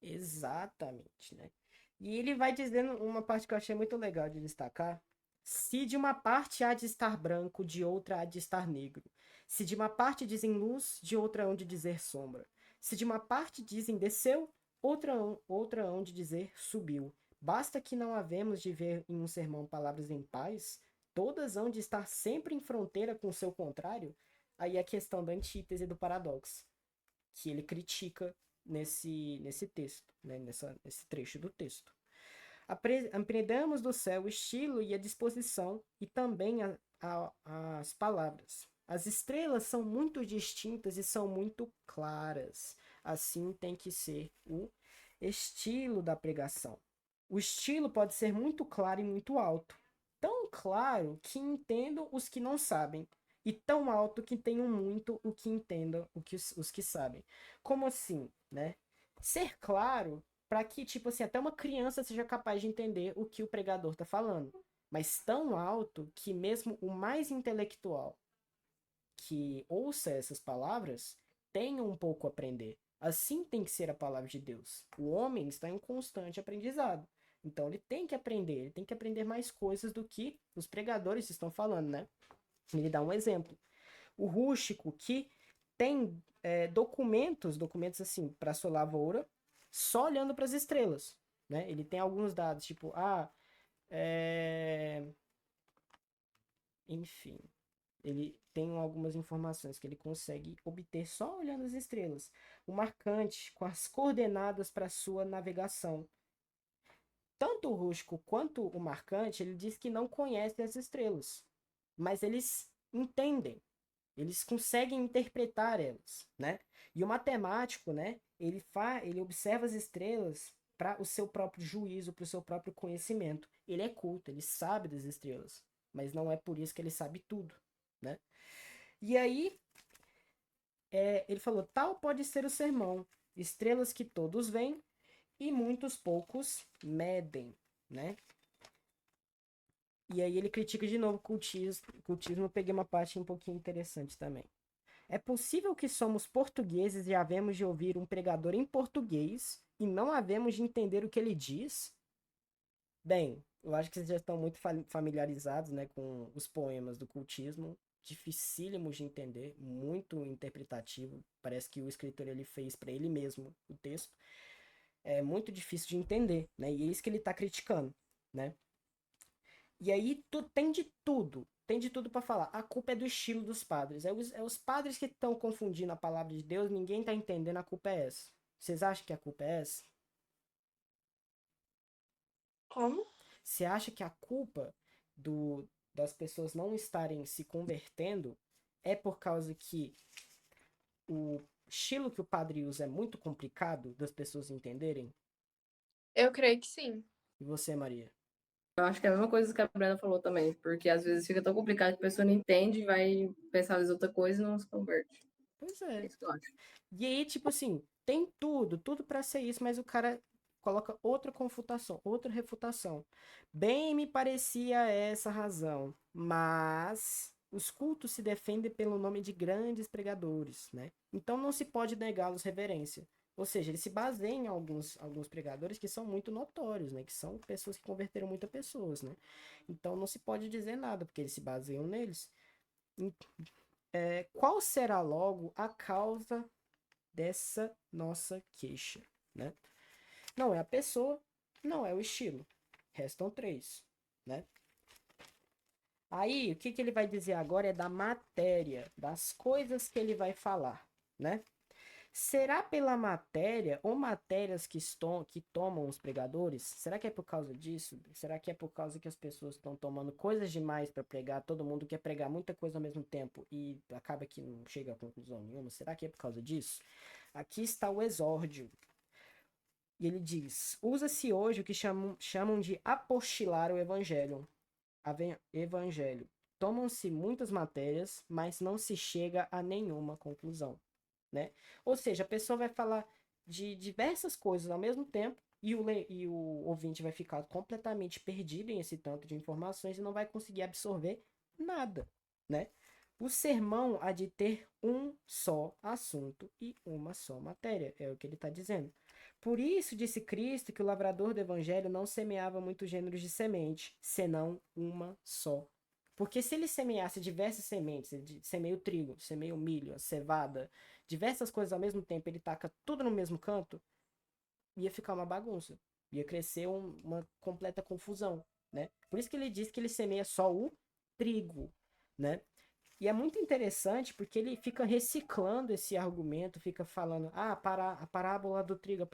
Exatamente, né? E ele vai dizendo uma parte que eu achei muito legal de destacar. Se de uma parte há de estar branco, de outra há de estar negro. Se de uma parte dizem luz, de outra hão de dizer sombra. Se de uma parte dizem desceu, outra hão de dizer subiu. Basta que não havemos de ver em um sermão palavras em paz, todas hão de estar sempre em fronteira com o seu contrário. Aí a questão da antítese e do paradoxo, que ele critica nesse texto, né? Nesse trecho do texto. Aprendamos do céu o estilo e a disposição e também as palavras. As estrelas são muito distintas e são muito claras. Assim tem que ser o estilo da pregação. O estilo pode ser muito claro e muito alto. Tão claro que entendam os que não sabem, e tão alto que tenham muito o que entendam os que sabem. Como assim, né? Ser claro para que, tipo assim, até uma criança seja capaz de entender o que o pregador está falando. Mas tão alto que mesmo o mais intelectual que ouça essas palavras tenha um pouco a aprender. Assim tem que ser a palavra de Deus. O homem está em constante aprendizado. Então ele tem que aprender, ele tem que aprender mais coisas do que os pregadores estão falando, né? Ele dá um exemplo. O rústico que tem documentos assim, para sua lavoura, só olhando para as estrelas, né? Ele tem alguns dados, tipo, enfim, ele tem algumas informações que ele consegue obter só olhando as estrelas. O marcante com as coordenadas para sua navegação. Tanto o rústico quanto o marcante, ele diz que não conhece as estrelas, mas eles entendem. Eles conseguem interpretar elas, né? E o matemático, né? Ele observa as estrelas para o seu próprio juízo, para o seu próprio conhecimento. Ele é culto, ele sabe das estrelas, mas não é por isso que ele sabe tudo, né? E aí, ele falou: tal pode ser o sermão, estrelas que todos veem e muitos poucos medem, né? E aí ele critica de novo o cultismo. Cultismo eu peguei uma parte um pouquinho interessante também. É possível que somos portugueses e havemos de ouvir um pregador em português e não havemos de entender o que ele diz? Bem, eu acho que vocês já estão muito familiarizados, né, com os poemas do cultismo, dificílimos de entender, muito interpretativo. Parece que o escritor ele fez para ele mesmo o texto. É muito difícil de entender, né? E é isso que ele está criticando, né? E aí tem de tudo. Tem de tudo para falar. A culpa é do estilo dos padres. É os padres que estão confundindo a palavra de Deus. Ninguém tá entendendo. A culpa é essa. Vocês acham que a culpa é essa? Como? Você acha que a culpa das pessoas não estarem se convertendo é por causa que o estilo que o padre usa é muito complicado das pessoas entenderem? Eu creio que sim. E você, Maria? Eu acho que é a mesma coisa que a Brenda falou também, porque às vezes fica tão complicado que a pessoa não entende, vai pensar às vezes outra coisa e não se converte. Pois É é. isso que eu acho. E aí, tipo assim, tem tudo para ser isso, mas o cara coloca outra confutação, outra refutação. Bem me parecia essa razão, mas Os cultos se defendem pelo nome de grandes pregadores, né? Então não se pode negá-los reverência. Ou seja, ele se baseia em alguns pregadores que são muito notórios, né? Que são pessoas que converteram muitas pessoas, né? Então não se pode dizer nada, porque eles se baseiam neles. Qual será logo a causa dessa nossa queixa, né? Não é a pessoa, não é o estilo. Restam 3, né? Aí, o que ele vai dizer agora é da matéria, das coisas que ele vai falar, né? Será pela matéria ou matérias que tomam os pregadores? Será que é por causa disso? Será que é por causa que as pessoas estão tomando coisas demais para pregar? Todo mundo quer pregar muita coisa ao mesmo tempo e acaba que não chega a conclusão nenhuma? Será que é por causa disso? Aqui está o exórdio. E ele diz: usa-se hoje o que chamam de apostilar o evangelho. Evangelho. Tomam-se muitas matérias, mas não se chega a nenhuma conclusão, né? Ou seja, a pessoa vai falar de diversas coisas ao mesmo tempo e o ouvinte vai ficar completamente perdido em esse tanto de informações e não vai conseguir absorver nada, né? O sermão há de ter um só assunto e uma só matéria, é o que ele está dizendo. Por isso disse Cristo que o lavrador do evangelho não semeava muitos gêneros de semente, senão uma só. Porque se ele semeasse diversas sementes, ele semeia o trigo, semeia o milho, a cevada, diversas coisas ao mesmo tempo, ele taca tudo no mesmo canto, ia ficar uma bagunça. Ia crescer uma completa confusão, né? Por isso que ele diz que ele semeia só o trigo, né? E é muito interessante porque ele fica reciclando esse argumento, fica falando, a parábola do trigo, a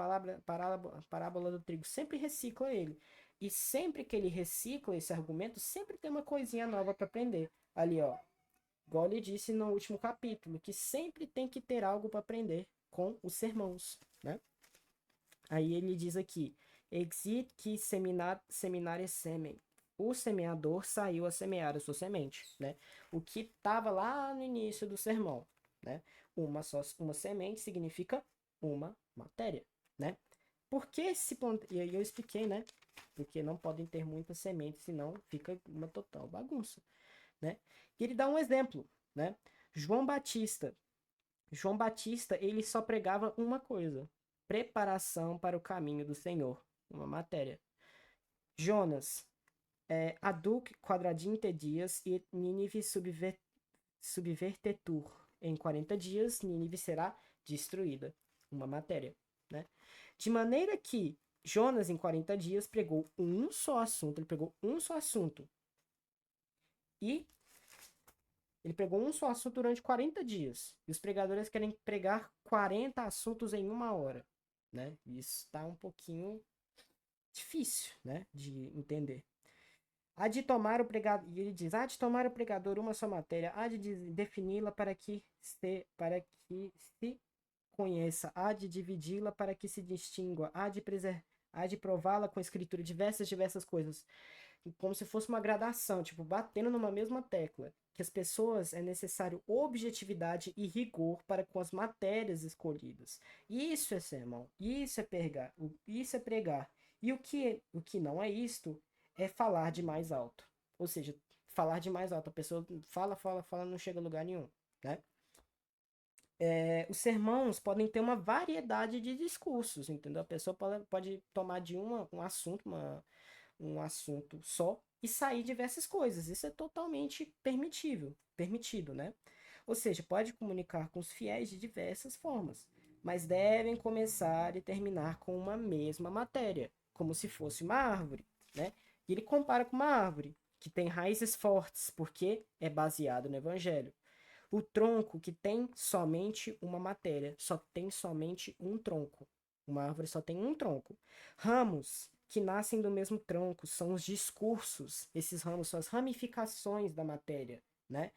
parábola do trigo, sempre recicla ele. E sempre que ele recicla esse argumento, sempre tem uma coisinha nova para aprender. Ali, ó, igual ele disse no último capítulo, que sempre tem que ter algo para aprender com os sermãos, né? Aí ele diz aqui, exit que seminare semen. O semeador saiu a semear a sua semente, né? O que estava lá no início do sermão, né? Uma semente significa uma matéria, né? Por que se planta... E aí eu expliquei, né? Porque não podem ter muitas sementes, senão fica uma total bagunça, né? E ele dá um exemplo, né? João Batista. João Batista, ele só pregava uma coisa: preparação para o caminho do Senhor, uma matéria. Jonas, aduc quadradinte dias e Nínive subvertetur. Em 40 dias, Nínive será destruída, uma matéria, né? De maneira que Jonas, em 40 dias, pregou um só assunto, ele pregou um só assunto. E ele pregou um só assunto durante 40 dias. E os pregadores querem pregar 40 assuntos em uma hora, né? Isso está um pouquinho difícil, né, de entender. Há de tomar o pregador, e ele diz, há de tomar o pregador uma só matéria, há de defini-la para que se conheça, há de dividi-la para que se distingua, há de prová-la com escritura, diversas coisas. Como se fosse uma gradação, tipo, batendo numa mesma tecla. Que as pessoas é necessário objetividade e rigor para com as matérias escolhidas. Isso é sermão, isso é pregar, isso é pregar. E o que não é isto é falar de mais alto. Ou seja, falar de mais alto. A pessoa fala, não chega a lugar nenhum, né? Os sermãos podem ter uma variedade de discursos, entendeu? A pessoa pode tomar de um assunto, um assunto só e sair diversas coisas. Isso é totalmente permitido, né? Ou seja, pode comunicar com os fiéis de diversas formas, mas devem começar e terminar com uma mesma matéria, como se fosse uma árvore, né? E ele compara com uma árvore que tem raízes fortes, porque é baseado no evangelho. O tronco que tem somente uma matéria, só tem somente um tronco. Uma árvore só tem um tronco. Ramos que nascem do mesmo tronco são os discursos. Esses ramos são as ramificações da matéria, né?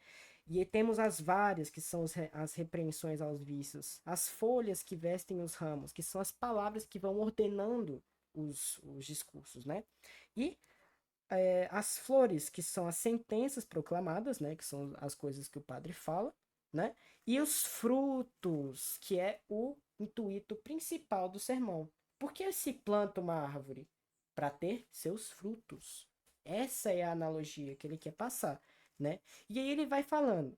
E temos as várias, que são as repreensões aos vícios. As folhas que vestem os ramos, que são as palavras que vão ordenando os discursos, né? E as flores, que são as sentenças proclamadas, né? Que são as coisas que o padre fala, né? E os frutos, que é o intuito principal do sermão. Por que se planta uma árvore? Para ter seus frutos. Essa é a analogia que ele quer passar. né? E aí ele vai falando,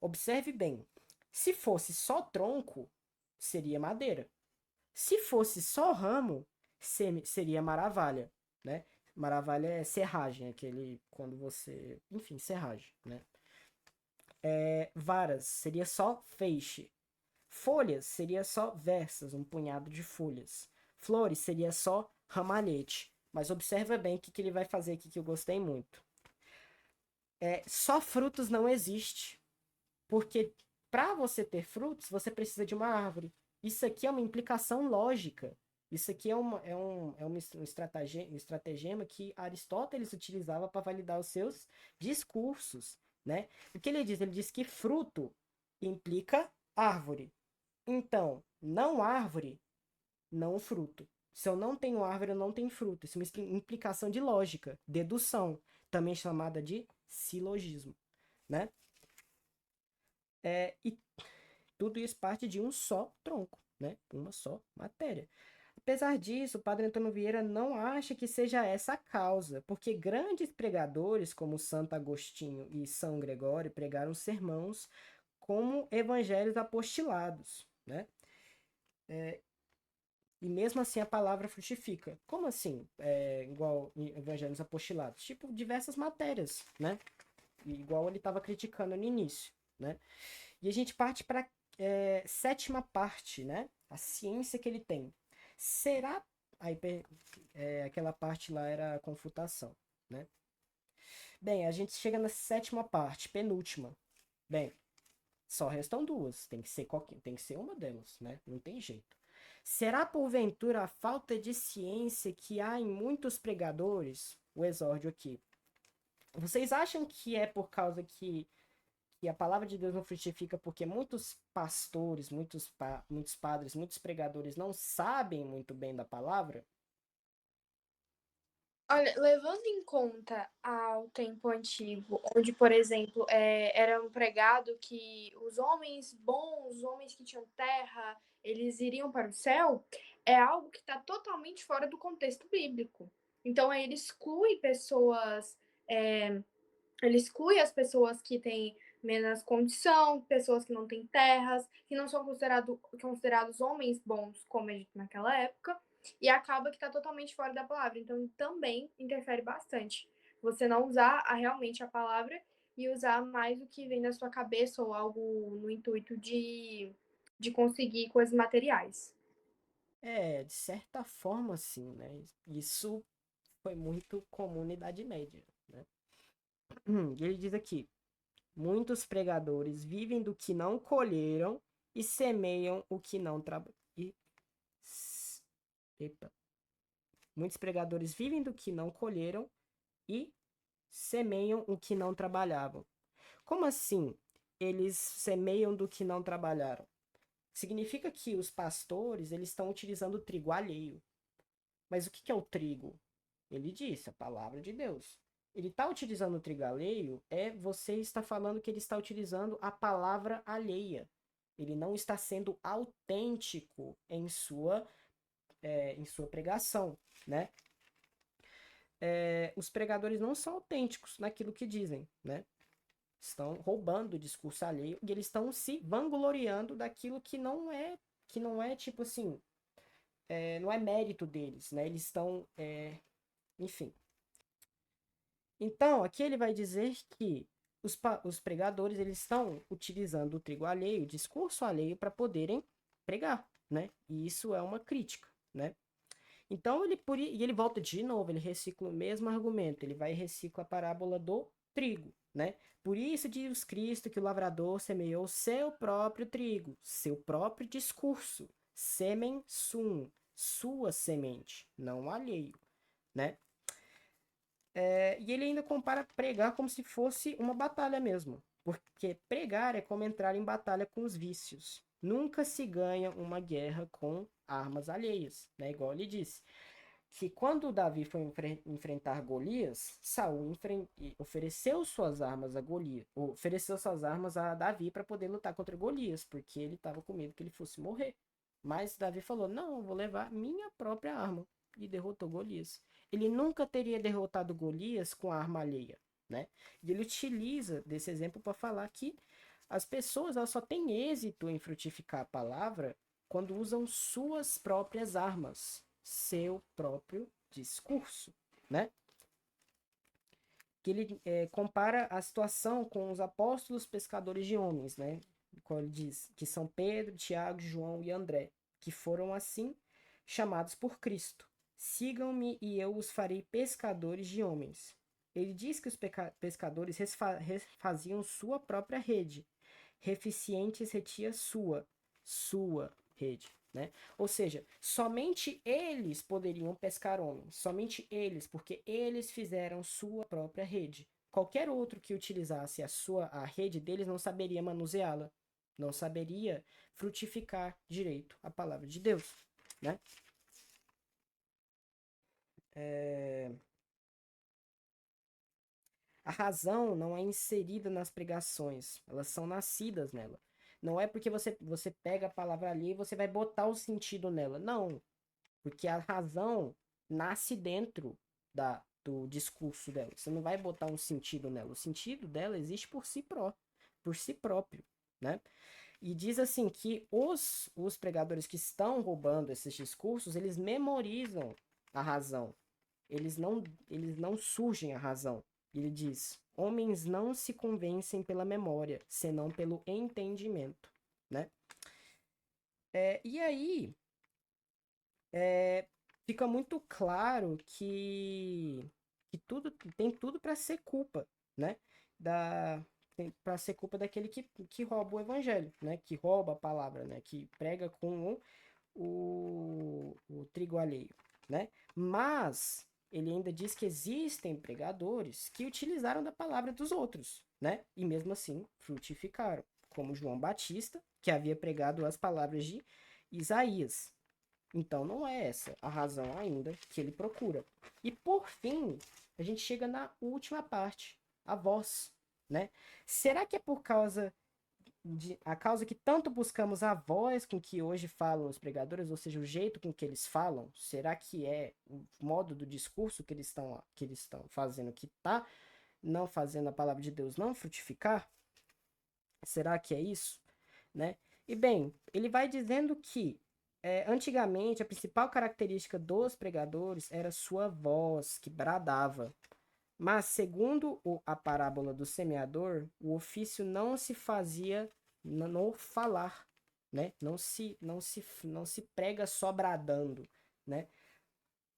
observe bem, se fosse só tronco, seria madeira. Se fosse só ramo, seria maravalha, né? Maravalha é serragem, aquele quando você, enfim, serragem, né? Varas seria só feixe. Folhas seria só versas, um punhado de folhas. Flores seria só ramalhete. Mas observa bem o que ele vai fazer aqui que eu gostei muito. Só frutos não existe. Porque para você ter frutos, você precisa de uma árvore. Isso aqui é uma implicação lógica. Isso aqui é um estratagema que Aristóteles utilizava para validar os seus discursos, né? O que ele diz? Ele diz que fruto implica árvore. Então, não árvore, não fruto. Se eu não tenho árvore, eu não tenho fruto. Isso é uma implicação de lógica, dedução, também chamada de silogismo, né? E tudo isso parte de um só tronco, né? Uma só matéria. Apesar disso, o padre Antônio Vieira não acha que seja essa a causa, porque grandes pregadores como Santo Agostinho e São Gregório pregaram sermãos como evangelhos apostilados, né? E mesmo assim a palavra frutifica. Como assim? Igual em evangelhos apostilados? Tipo, diversas matérias, né? Igual ele estava criticando no início, né? E a gente parte para sétima parte, né? A ciência que ele tem. Será... Aí, aquela parte lá era a confutação, né? Bem, a gente chega na sétima parte, penúltima. Bem, só restam duas. Tem que ser uma delas, né? Não tem jeito. Será porventura a falta de ciência que há em muitos pregadores? O exórdio aqui. Vocês acham que é por causa que a palavra de Deus não frutifica porque muitos pastores, muitos padres, muitos pregadores não sabem muito bem da palavra? Olha, levando em conta ao tempo antigo, onde, por exemplo, era um pregado que os homens bons, os homens que tinham terra, eles iriam para o céu, é algo que está totalmente fora do contexto bíblico. Então, ele exclui pessoas, ele exclui as pessoas que têm menos condição, pessoas que não têm terras, que não são considerados homens bons, como é dito naquela época, e acaba que está totalmente fora da palavra. Então, também interfere bastante. Você não usar realmente a palavra e usar mais o que vem na sua cabeça ou algo no intuito de conseguir coisas materiais. De certa forma, sim, né? Isso foi muito comum na Idade Média, né? E ele diz aqui, muitos pregadores vivem do que não colheram e semeiam o que não trabalham. Epa. Muitos pregadores vivem do que não colheram e semeiam o que não trabalhavam. Como assim? Eles semeiam do que não trabalharam. Significa que os pastores eles estão utilizando o trigo alheio. Mas o que é o trigo? Ele disse, a palavra de Deus. Ele está utilizando o trigo alheio, você está falando que ele está utilizando a palavra alheia. Ele não está sendo autêntico em sua pregação, né? Os pregadores não são autênticos naquilo que dizem, né? Estão roubando o discurso alheio e eles estão se vangloriando daquilo que não é tipo assim, não é mérito deles, né? Eles estão, enfim. Então, aqui ele vai dizer que os pregadores eles estão utilizando o trigo alheio, o discurso alheio para poderem pregar, né? E isso é uma crítica, né? Então, ele volta de novo, ele recicla o mesmo argumento, ele vai e recicla a parábola do trigo, né? Por isso diz Cristo que o lavrador semeou seu próprio trigo, seu próprio discurso, semen sum, sua semente, não alheio, né? E ele ainda compara pregar como se fosse uma batalha mesmo, porque pregar é como entrar em batalha com os vícios. Nunca se ganha uma guerra com armas alheias, né? Igual ele disse que quando Davi foi enfrentar Golias, Saul ofereceu suas armas a Golias, ofereceu suas armas a Davi para poder lutar contra Golias, porque ele estava com medo que ele fosse morrer. Mas Davi falou: "Não, eu vou levar minha própria arma", e derrotou Golias. Ele nunca teria derrotado Golias com a arma alheia, né? E ele utiliza desse exemplo para falar que as pessoas elas só têm êxito em frutificar a palavra quando usam suas próprias armas, seu próprio discurso, né? Que ele compara a situação com os apóstolos pescadores de homens, né? Quando ele diz que são Pedro, Tiago, João e André, que foram assim chamados por Cristo. Sigam-me e eu os farei pescadores de homens. Ele diz que os pescadores refaziam sua própria rede. Reficientes retia sua rede, né? Ou seja, somente eles poderiam pescar homens, somente eles, porque eles fizeram sua própria rede. Qualquer outro que utilizasse a rede deles não saberia manuseá-la, não saberia frutificar direito a palavra de Deus, né? A razão não é inserida nas pregações, elas são nascidas nela. Não é porque você pega a palavra ali e você vai botar o sentido nela. Não, porque a razão nasce dentro do discurso dela. Você não vai botar um sentido nela. O sentido dela existe por si próprio, né? E diz assim que os pregadores que estão roubando esses discursos, eles memorizam a razão. Eles não surgem a razão. Ele diz: homens não se convencem pela memória, senão pelo entendimento, né? E aí fica muito claro que tudo tem tudo para ser culpa, né? Para ser culpa daquele que rouba o evangelho, né? Que rouba a palavra, né? Que prega com o trigo alheio, né? Mas ele ainda diz que existem pregadores que utilizaram da palavra dos outros, né? E mesmo assim frutificaram, como João Batista, que havia pregado as palavras de Isaías. Então não é essa a razão ainda que ele procura. E por fim, a gente chega na última parte, a voz, né? Será que é por causa a causa que tanto buscamos a voz com que hoje falam os pregadores, ou seja, o jeito com que eles falam? Será que é o modo do discurso que eles estão fazendo que está não fazendo a palavra de Deus não frutificar? Será que é isso, né? E bem, ele vai dizendo que antigamente a principal característica dos pregadores era sua voz que bradava. Mas, segundo a parábola do semeador, o ofício não se fazia no falar, né? Não se prega só bradando, né?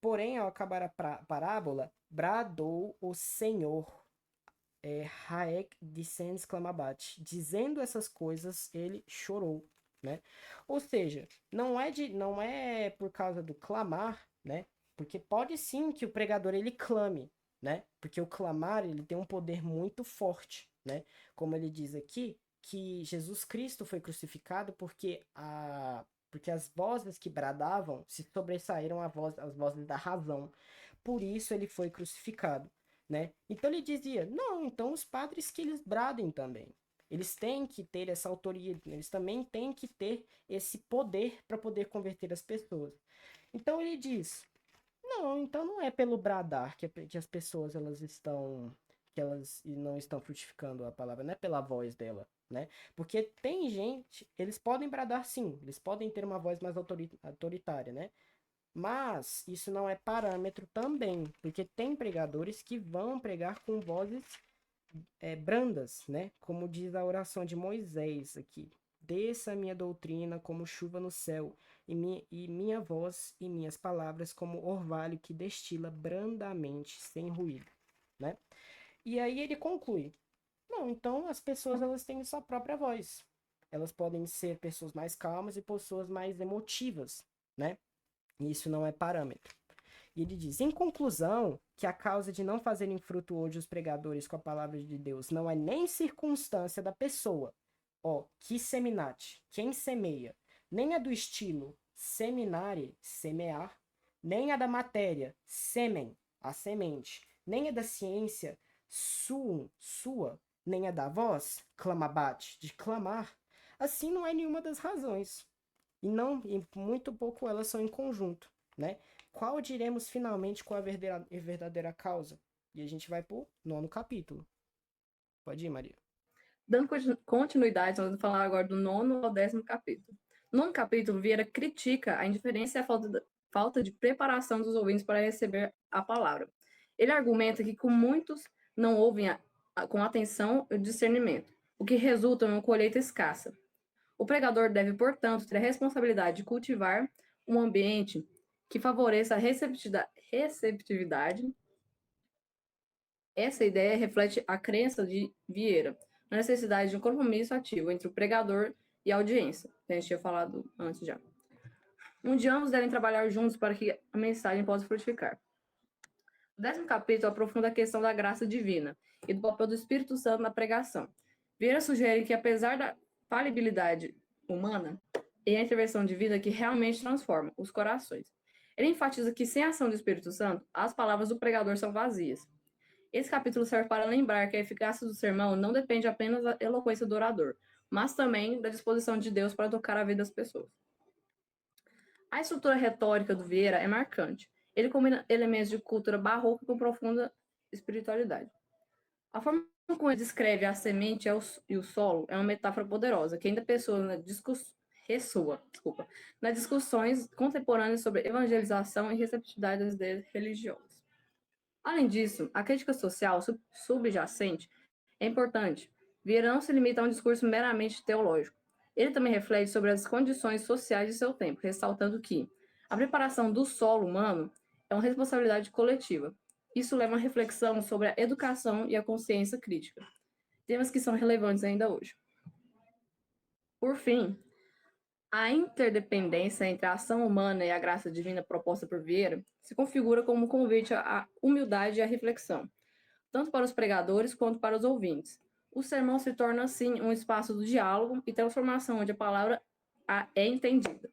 Porém, ao acabar a parábola, bradou o Senhor, Haek dissens clamabat. Dizendo essas coisas, ele chorou, né? Ou seja, não é por causa do clamar, né? Porque pode sim que o pregador ele clame, né? Porque o clamar ele tem um poder muito forte, né? Como ele diz aqui, que Jesus Cristo foi crucificado porque as vozes que bradavam se sobressaíram as vozes da razão. Por isso ele foi crucificado, né? Então ele dizia: não, então os padres que eles bradem também. Eles têm que ter essa autoria, eles também têm que ter esse poder para poder converter as pessoas. Então ele diz: não, então não é pelo bradar que as pessoas que elas não estão frutificando a palavra, não é pela voz dela, né? Porque tem gente, eles podem bradar sim, eles podem ter uma voz mais autoritária, né? Mas isso não é parâmetro também, porque tem pregadores que vão pregar com vozes brandas, né? Como diz a oração de Moisés aqui. Desça a minha doutrina como chuva no céu, e minha voz e minhas palavras como orvalho que destila brandamente, sem ruído, né? E aí ele conclui: não, então as pessoas elas têm sua própria voz. Elas podem ser pessoas mais calmas e pessoas mais emotivas, né? E isso não é parâmetro. E ele diz, em conclusão, que a causa de não fazerem fruto hoje os pregadores com a palavra de Deus não é nem circunstância da pessoa, que seminate, quem semeia, nem a do estilo seminare, semear, nem a da matéria, semen, a semente, nem a da ciência, sua, nem a da voz, clamabat, de clamar. Assim não é nenhuma das razões. E muito pouco elas são em conjunto, né? Qual diremos finalmente qual a verdadeira causa? E a gente vai pro 9º capítulo. Pode ir, Maria. Dando continuidade, nós vamos falar agora do 9º ao 10º capítulo. No 9º capítulo, Vieira critica a indiferença e a falta de preparação dos ouvintes para receber a palavra. Ele argumenta que com muitos não ouvem com atenção e discernimento, o que resulta em uma colheita escassa. O pregador deve, portanto, ter a responsabilidade de cultivar um ambiente que favoreça a receptividade. Essa ideia reflete a crença de Vieira na necessidade de um compromisso ativo entre o pregador e a audiência, que a gente tinha falado antes já, onde ambos devem trabalhar juntos para que a mensagem possa frutificar. O 10º capítulo aprofunda a questão da graça divina e do papel do Espírito Santo na pregação. Vieira sugere que, apesar da falibilidade humana, é a intervenção divina que realmente transforma os corações. Ele enfatiza que, sem a ação do Espírito Santo, as palavras do pregador são vazias. Esse capítulo serve para lembrar que a eficácia do sermão não depende apenas da eloquência do orador, mas também da disposição de Deus para tocar a vida das pessoas. A estrutura retórica do Vieira é marcante. Ele combina elementos de cultura barroca com profunda espiritualidade. A forma como ele descreve a semente e o solo é uma metáfora poderosa, que ainda ressoa nas discussões contemporâneas sobre evangelização e receptividade das ideias religiosas. Além disso, a crítica social subjacente é importante. Vieira não se limita a um discurso meramente teológico. Ele também reflete sobre as condições sociais de seu tempo, ressaltando que a preparação do solo humano é uma responsabilidade coletiva. Isso leva a uma reflexão sobre a educação e a consciência crítica, temas que são relevantes ainda hoje. Por fim, a interdependência entre a ação humana e a graça divina proposta por Vieira se configura como um convite à humildade e à reflexão, tanto para os pregadores quanto para os ouvintes. O sermão se torna, assim, um espaço do diálogo e transformação, onde a palavra é entendida,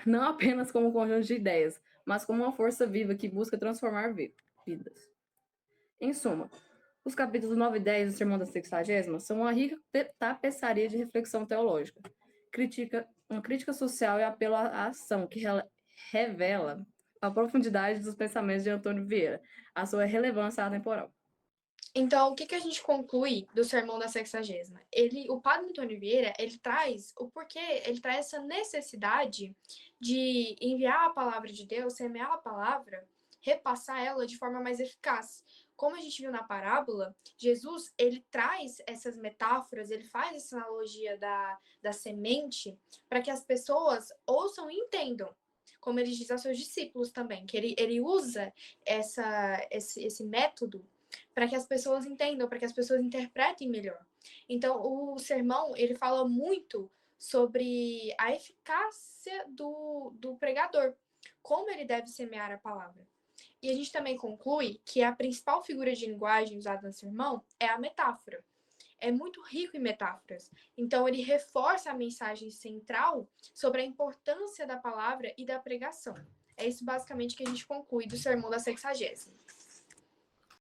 não apenas como um conjunto de ideias, mas como uma força viva que busca transformar vidas. Em suma, os capítulos 9 e 10 do Sermão da Sexagésima são uma rica tapeçaria de reflexão teológica, uma crítica social e apelo à ação, que revela a profundidade dos pensamentos de Antônio Vieira, a sua relevância atemporal. Então, o que a gente conclui do Sermão da Sexagésima? O padre Antônio Vieira, ele traz essa necessidade de enviar a palavra de Deus, semear a palavra, repassar ela de forma mais eficaz. Como a gente viu na parábola, Jesus, ele traz essas metáforas, ele faz essa analogia da semente para que as pessoas ouçam e entendam. Como ele diz aos seus discípulos também, que ele usa esse método para que as pessoas entendam, para que as pessoas interpretem melhor. Então, o sermão, ele fala muito sobre a eficácia do pregador, como ele deve semear a palavra. E a gente também conclui que a principal figura de linguagem usada no sermão é a metáfora. É muito rico em metáforas. Então, ele reforça a mensagem central sobre a importância da palavra e da pregação. É isso basicamente que a gente conclui do Sermão da Sexagésima.